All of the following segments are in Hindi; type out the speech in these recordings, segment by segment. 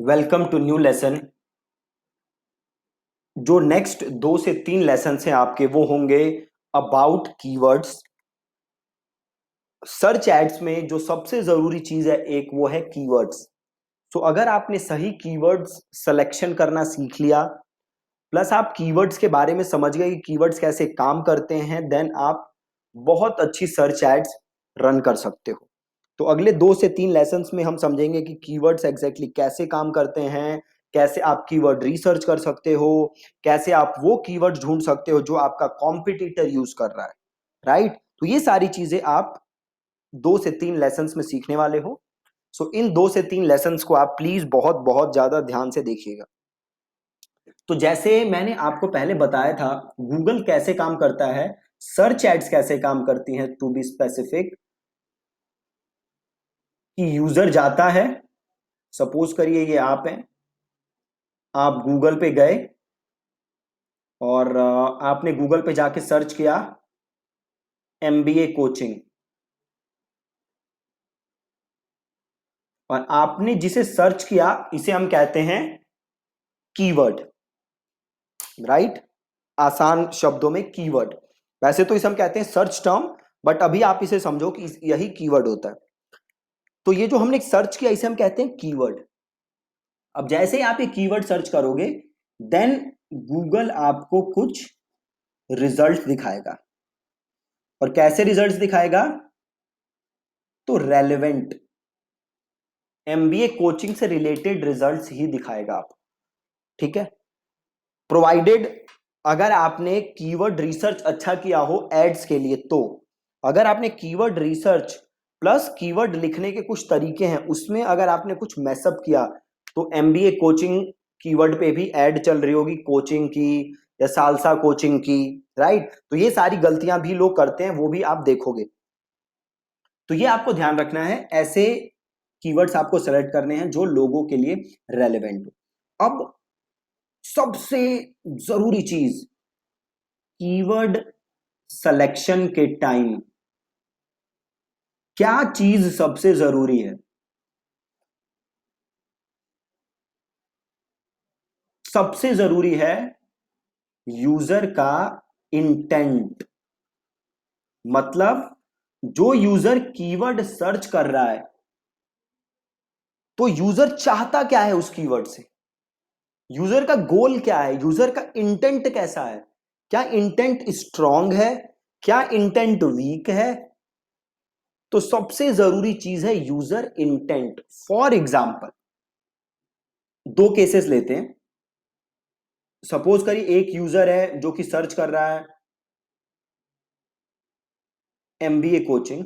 Welcome to new lesson. जो नेक्स्ट 2 से 3 लेसन हैं आपके वो होंगे अबाउट कीवर्ड्स। सर्च एड्स में जो सबसे जरूरी चीज है एक वो है कीवर्ड्स। तो अगर आपने सही कीवर्ड्स सिलेक्शन करना सीख लिया, प्लस आप कीवर्ड्स के बारे में समझ गए कि कीवर्ड्स कैसे काम करते हैं, देन आप बहुत अच्छी सर्च एड्स रन कर सकते हो। तो अगले 2 से 3 लेसन्स में हम समझेंगे कि कीवर्ड्स एग्जैक्टली कैसे काम करते हैं, कैसे आप कीवर्ड रिसर्च कर सकते हो, कैसे आप वो कीवर्ड ढूंढ सकते हो जो आपका कॉम्पिटिटर यूज कर रहा है। राइट, तो ये सारी चीजें आप 2 से 3 लेसन्स में सीखने वाले हो। सो इन 2 से 3 लेसन्स को आप प्लीज बहुत बहुत ज्यादा ध्यान से देखिएगा। तो जैसे मैंने आपको पहले बताया था, गूगल कैसे काम करता है, सर्च एड्स कैसे काम करती हैं, टू बी स्पेसिफिक, कि यूजर जाता है। सपोज करिए ये आप हैं, आप गूगल पे गए और आपने गूगल पे जाके सर्च किया एमबीए कोचिंग, और आपने जिसे सर्च किया इसे हम कहते हैं कीवर्ड। राइट, आसान शब्दों में कीवर्ड। वैसे तो इसे हम कहते हैं सर्च टर्म, बट अभी आप इसे समझो कि यही कीवर्ड होता है। तो ये जो हमने सर्च किया इसे हम कहते हैं कीवर्ड। अब जैसे ही आप ये कीवर्ड सर्च करोगे, देन गूगल आपको कुछ रिजल्ट दिखाएगा। और कैसे रिजल्ट्स दिखाएगा? तो रेलेवेंट एमबीए कोचिंग से रिलेटेड रिजल्ट्स ही दिखाएगा आप। ठीक है, प्रोवाइडेड अगर आपने कीवर्ड रिसर्च अच्छा किया हो एड्स के लिए। तो अगर आपने कीवर्ड रिसर्च प्लस कीवर्ड लिखने के कुछ तरीके हैं, उसमें अगर आपने कुछ मैसअप किया, तो एमबीए कोचिंग कीवर्ड पे भी एड चल रही होगी, कोचिंग की या सालसा कोचिंग की। राइट, तो ये सारी गलतियां भी लोग करते हैं, वो भी आप देखोगे। तो ये आपको ध्यान रखना है, ऐसे कीवर्ड्स आपको सेलेक्ट करने हैं जो लोगों के लिए रेलेवेंट हो। अब सबसे जरूरी चीज, कीवर्ड सिलेक्शन के टाइम क्या चीज सबसे जरूरी है? सबसे जरूरी है यूजर का इंटेंट। मतलब जो यूजर कीवर्ड सर्च कर रहा है, तो यूजर चाहता क्या है उस कीवर्ड से, यूजर का गोल क्या है, यूजर का इंटेंट कैसा है, क्या इंटेंट स्ट्रांग है, क्या इंटेंट वीक है। तो सबसे जरूरी चीज है user intent. For example, 2 cases लेते हैं। सपोज करिए एक यूजर है जो कि सर्च कर रहा है एमबीए कोचिंग,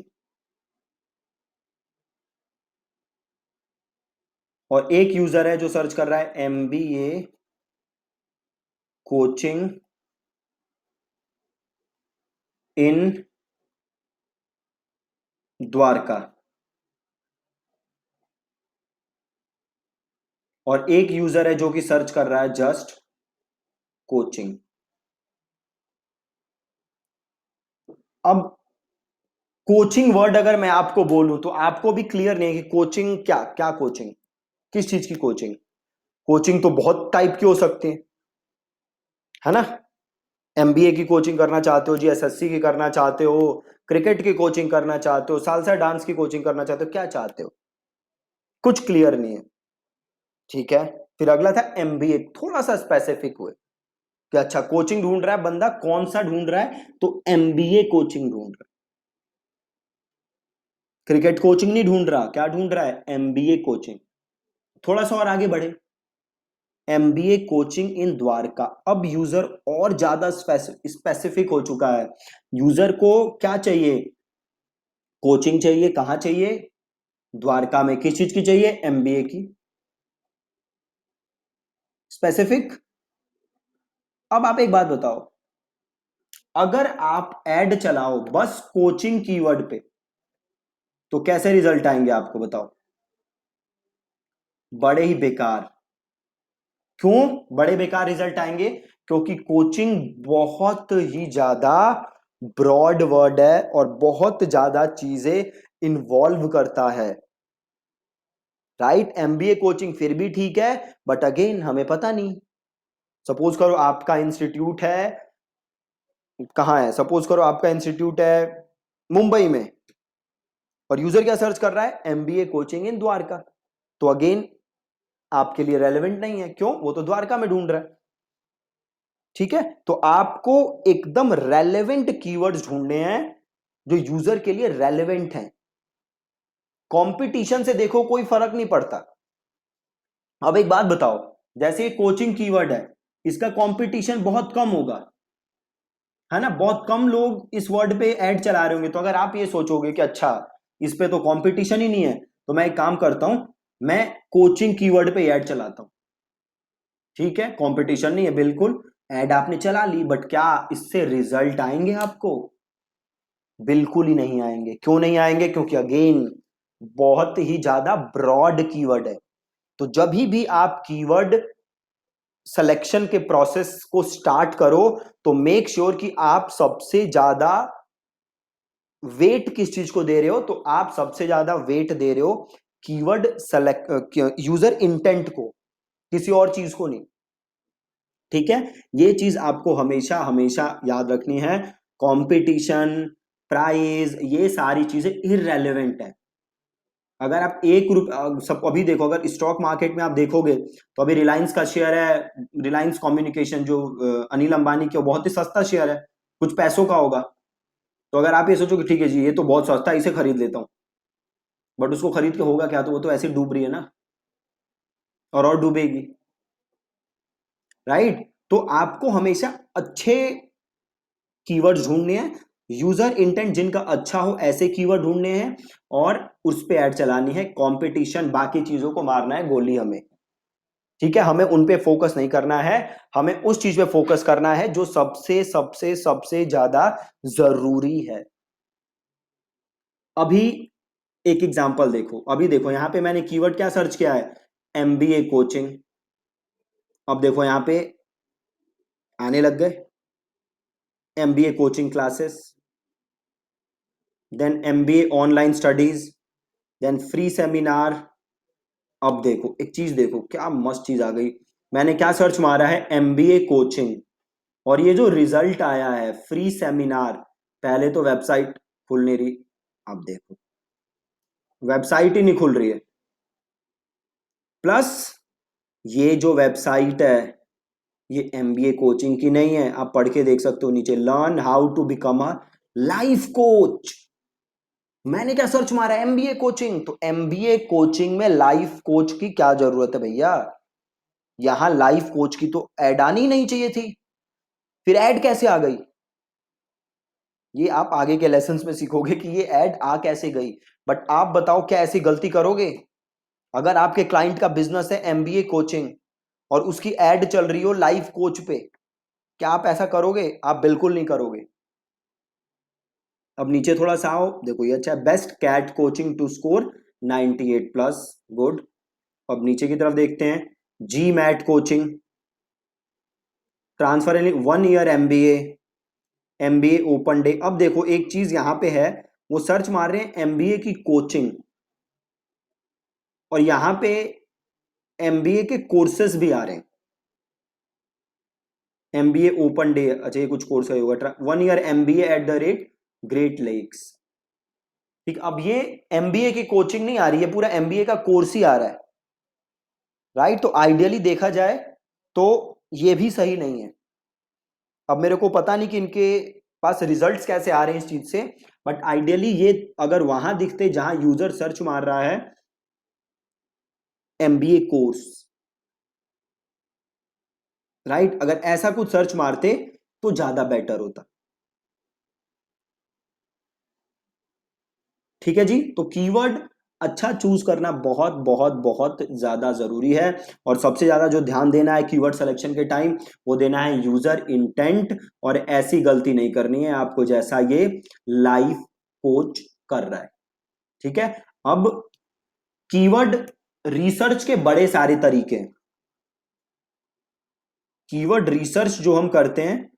और एक यूजर है जो सर्च कर रहा है एमबीए कोचिंग इन द्वारका, और एक यूजर है जो कि सर्च कर रहा है जस्ट कोचिंग। अब कोचिंग वर्ड अगर मैं आपको बोलूं तो आपको भी क्लियर नहीं है कि कोचिंग क्या क्या, कोचिंग किस चीज की कोचिंग। कोचिंग तो बहुत टाइप की हो सकती है ना। एमबीए की कोचिंग करना चाहते हो जी, एसएससी की करना चाहते हो, क्रिकेट की कोचिंग करना चाहते हो, सालसा डांस की कोचिंग करना चाहते हो, क्या चाहते हो? कुछ क्लियर नहीं है। ठीक है, फिर अगला था एमबीए, थोड़ा सा स्पेसिफिक हुए कि अच्छा कोचिंग ढूंढ रहा है बंदा, कौन सा ढूंढ रहा है, तो एमबीए कोचिंग ढूंढ रहा है। क्रिकेट कोचिंग नहीं ढूंढ रहा, क्या ढूंढ रहा है? MBA coaching. थोड़ा सा और आगे बढ़े, एमबीए कोचिंग इन द्वारका। अब यूजर और ज्यादा स्पेसिफिक हो चुका है। यूजर को क्या चाहिए? कोचिंग चाहिए, कहां चाहिए? द्वारका में। किस चीज की चाहिए? एमबीए की। स्पेसिफिक। अब आप एक बात बताओ, अगर आप ऐड चलाओ बस कोचिंग कीवर्ड पे, तो कैसे रिजल्ट आएंगे आपको बताओ? बड़े ही बेकार। क्यों बड़े बेकार रिजल्ट आएंगे? क्योंकि कोचिंग बहुत ही ज्यादा ब्रॉड वर्ड है और बहुत ज्यादा चीजें इन्वॉल्व करता है। राइट। एमबीए कोचिंग फिर भी ठीक है, बट अगेन हमें पता नहीं। सपोज करो आपका इंस्टीट्यूट है, कहाँ है, सपोज करो आपका इंस्टीट्यूट है मुंबई में, और यूजर क्या सर्च कर रहा है, एमबीए कोचिंग इन द्वारका, तो अगेन आपके लिए रेलेवेंट नहीं है। क्यों? वो तो द्वारका में ढूंढ रहा है। ठीक है, तो आपको एकदम रेलेवेंट कीवर्ड्स ढूंढने हैं जो यूजर के लिए रेलेवेंट हैं। कंपटीशन से देखो कोई फर्क नहीं पड़ता। अब एक बात बताओ, जैसे ये कोचिंग कीवर्ड है, इसका कंपटीशन बहुत कम होगा, है ना, बहुत कम लोग इस वर्ड पे ऐड चला रहे होंगे। तो अगर आप ये सोचोगे कि अच्छा इस पे तो कंपटीशन ही नहीं है, तो मैं एक काम करता हूं, मैं कोचिंग कीवर्ड पे ऐड चलाता हूं। ठीक है, कंपटीशन नहीं है बिल्कुल, ऐड आपने चला ली, बट क्या इससे रिजल्ट आएंगे आपको? बिल्कुल ही नहीं आएंगे। क्यों नहीं आएंगे? क्योंकि अगेन बहुत ही ज्यादा ब्रॉड कीवर्ड है। तो जब भी आप कीवर्ड सिलेक्शन के प्रोसेस को स्टार्ट करो, तो मेक श्योर कि आप सबसे ज्यादा वेट किस चीज को दे रहे हो, तो आप सबसे ज्यादा वेट दे रहे हो कीवर्ड सेलेक्ट, यूजर इंटेंट को, किसी और चीज को नहीं। ठीक है, ये चीज आपको हमेशा हमेशा याद रखनी है। कंपटीशन, प्राइस, ये सारी चीजें इररेलेवेंट है। अगर आप एक सब अभी देखो, अगर स्टॉक मार्केट में आप देखोगे तो अभी रिलायंस का शेयर है, रिलायंस कम्युनिकेशन जो अनिल अंबानी के, बहुत ही सस्ता शेयर है, कुछ पैसों का होगा। तो अगर आप ये सोचो कि ठीक है जी ये तो बहुत सस्ता है, इसे खरीद लेता हूं, बट उसको खरीद के होगा क्या? तो वो तो ऐसे डूब रही है ना, और डूबेगी। राइट। तो आपको हमेशा अच्छे कीवर्ड्स ढूंढने हैं, यूजर इंटेंट जिनका अच्छा हो ऐसे कीवर्ड ढूंढने हैं, और उस पे ऐड चलानी है। कंपटीशन, बाकी चीजों को मारना है गोली हमें। ठीक है, हमें उन पे फोकस नहीं करना है, हमें उस चीज पे फोकस करना है जो सबसे सबसे सबसे ज्यादा जरूरी है। अभी एक एग्जांपल देखो, अभी देखो यहां पे मैंने कीवर्ड क्या सर्च किया है, एमबीए कोचिंग। अब देखो यहां पे आने लग गए MBA coaching classes, then MBA online studies, then free seminar. अब देखो एक चीज, देखो क्या मस्त चीज आ गई। मैंने क्या सर्च मारा है, एमबीए कोचिंग, और ये जो रिजल्ट आया है फ्री सेमिनार, पहले तो वेबसाइट खुल नहीं रही। अब देखो वेबसाइट ही नहीं खुल रही है, प्लस ये जो वेबसाइट है ये एमबीए कोचिंग की नहीं है। आप पढ़ के देख सकते हो नीचे, learn how to become a life coach. मैंने क्या सर्च मारा, एमबीए कोचिंग, तो एमबीए कोचिंग में लाइफ कोच की क्या जरूरत है भैया? यहां लाइफ कोच की तो ऐड आनी नहीं चाहिए थी, फिर ऐड कैसे आ गई? ये आप आगे के लेसन्स में सीखोगे कि ये ऐड आ कैसे गई। बट आप बताओ क्या ऐसी गलती करोगे? अगर आपके क्लाइंट का बिजनेस है एमबीए कोचिंग और उसकी ऐड चल रही हो लाइफ कोच पे, क्या आप ऐसा करोगे? आप बिल्कुल नहीं करोगे। अब नीचे थोड़ा सा आओ, देखो ये अच्छा है, best CAT coaching to score 98 plus, good. अब नीचे की तरफ देखते हैं, GMAT coaching, transfer 1 year MBA, MBA open day. अब देखो एक चीज यहां पे है, वो सर्च मार रहे हैं एमबीए की कोचिंग, और यहां पे एमबीए के कोर्सेज भी आ रहे हैं। एमबीए ओपन डे, अच्छा ये कुछ कोर्स का होगा, 1 year MBA at the rate Great Lakes. ठीक, अब ये एमबीए की कोचिंग नहीं आ रही है, पूरा एमबीए का कोर्स ही आ रहा है। राइट, तो आइडियली देखा जाए तो ये भी सही नहीं है। अब मेरे को पता नहीं कि इनके पास रिजल्ट्स कैसे आ रहे हैं इस चीज से, बट आइडियली ये अगर वहां दिखते जहां यूजर सर्च मार रहा है एमबीए कोर्स, राइट, अगर ऐसा कुछ सर्च मारते तो ज्यादा बेटर होता। ठीक है जी, तो कीवर्ड अच्छा चूज करना बहुत बहुत बहुत ज्यादा जरूरी है। और सबसे ज्यादा जो ध्यान देना है कीवर्ड सिलेक्शन के टाइम, वो देना है यूजर इंटेंट, और ऐसी गलती नहीं करनी है आपको जैसा ये लाइफ कोच कर रहा है। ठीक है, अब कीवर्ड रिसर्च के बड़े सारे तरीके हैं। कीवर्ड रिसर्च जो हम करते हैं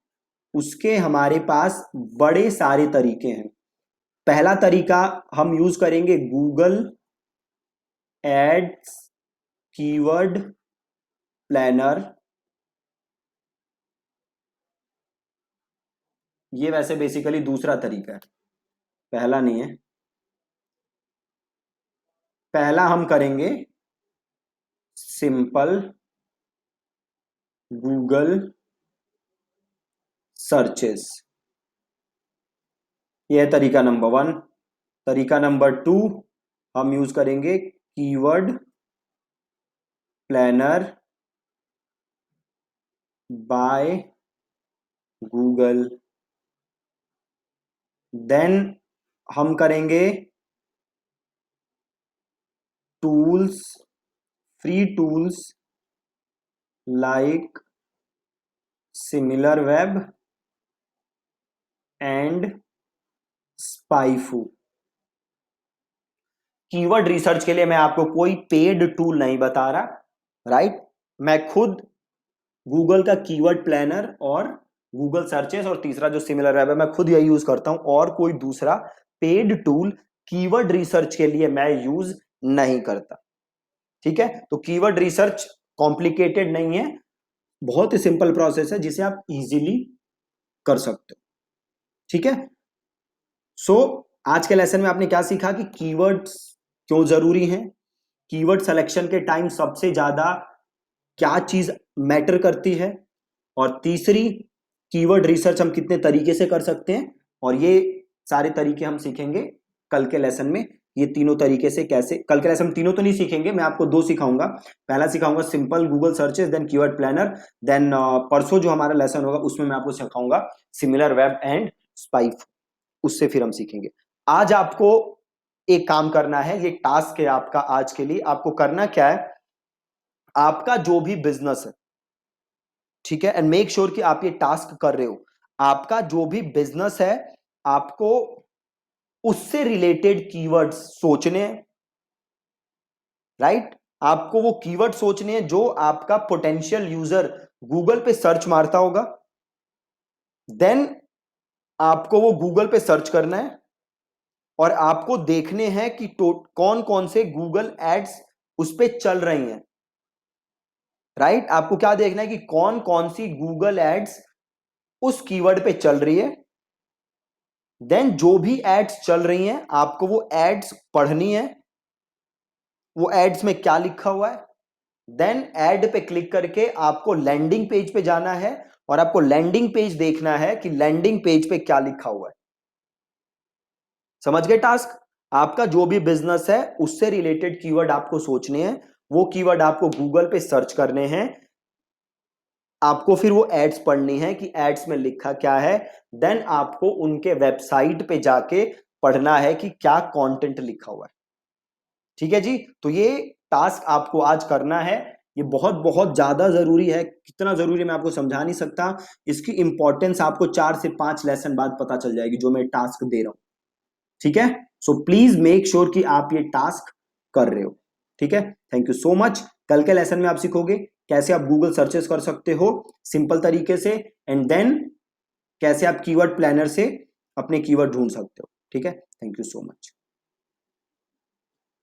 उसके हमारे पास बड़े सारे तरीके हैं। पहला तरीका हम यूज करेंगे गूगल एड्स कीवर्ड प्लानर। ये वैसे बेसिकली दूसरा तरीका है, पहला नहीं है। पहला हम करेंगे सिंपल गूगल सर्चेस, यह है तरीका नंबर 1। तरीका नंबर 2 हम यूज करेंगे keyword planner by Google. Then हम करेंगे tools, free tools like SimilarWeb and SpyFu. Keyword research के लिए मैं आपको कोई पेड टूल नहीं बता रहा, राइट। मैं खुद गूगल का कीवर्ड प्लानर और गूगल सर्चेस और तीसरा जो सिमिलर वेब है मैं खुद यही यूज करता हूं, और कोई दूसरा पेड टूल कीवर्ड रिसर्च के लिए मैं यूज नहीं करता। ठीक है, तो कीवर्ड रिसर्च कॉम्प्लिकेटेड नहीं है, बहुत ही सिंपल प्रोसेस है जिसे आप इजीली कर सकते हो। ठीक है, सो आज के लेसन में आपने क्या सीखा कि कीवर्ड्स क्यों जरूरी हैं, कीवर्ड सिलेक्शन के टाइम सबसे ज्यादा क्या चीज मैटर करती है, और तीसरी कीवर्ड रिसर्च हम कितने तरीके से कर सकते हैं, और ये सारे तरीके हम सीखेंगे कल के लेसन में। ये तीनों तरीके से कैसे, कल के लेसन तीनों तो नहीं सीखेंगे, मैं आपको 2 सिखाऊंगा। पहला सिखाऊंगा simple Google searches, then keyword planner, then परसों जो हमारा लेसन होगा उसमें मैं आपको सिखाऊंगा सिमिलर वेब एंड स्पाइफ, उससे फिर हम सीखेंगे। आज आपको एक काम करना है, ये टास्क है आपका आज के लिए। आपको करना क्या है, आपका जो भी बिजनेस है, ठीक है, एंड मेक श्योर कि आप ये टास्क कर रहे हो, आपका जो भी बिजनेस है आपको उससे रिलेटेड कीवर्ड्स सोचने हैं, राइट। आपको वो कीवर्ड सोचने हैं जो आपका पोटेंशियल यूजर गूगल पे सर्च मारता होगा। देन आपको वो गूगल पे सर्च करना है और आपको देखने हैं कि कौन कौन से गूगल एड्स उस पे चल रही हैं, राइट। आपको क्या देखना है कि कौन कौन सी गूगल एड्स उस कीवर्ड पे चल रही है। देन जो भी एड्स चल रही हैं आपको वो एड्स पढ़नी है, वो एड्स में क्या लिखा हुआ है। देन एड पे क्लिक करके आपको लैंडिंग पेज पे जाना है और आपको लैंडिंग पेज देखना है कि लैंडिंग पेज पे क्या लिखा हुआ है। समझ गए टास्क। आपका जो भी बिजनेस है उससे रिलेटेड कीवर्ड आपको सोचने हैं, वो कीवर्ड आपको गूगल पे सर्च करने हैं, आपको फिर वो एड्स पढ़नी है कि एड्स में लिखा क्या है। देन आपको उनके वेबसाइट पे जाके पढ़ना है कि क्या कंटेंट लिखा हुआ है। ठीक है जी, तो ये टास्क आपको आज करना है, ये बहुत बहुत ज्यादा जरूरी है। कितना जरूरी है मैं आपको समझा नहीं सकता, इसकी इंपॉर्टेंस आपको 4 से 5 लेसन बाद पता चल जाएगी जो मैं टास्क दे रहा हूं। ठीक है, सो प्लीज मेक श्योर कि आप ये टास्क कर रहे हो। ठीक है, थैंक यू सो मच। कल के लेसन में आप सीखोगे कैसे आप गूगल सर्चेस कर सकते हो सिंपल तरीके से, एंड देन कैसे आप कीवर्ड प्लानर से अपने कीवर्ड ढूंढ सकते हो। ठीक है, थैंक यू सो मच।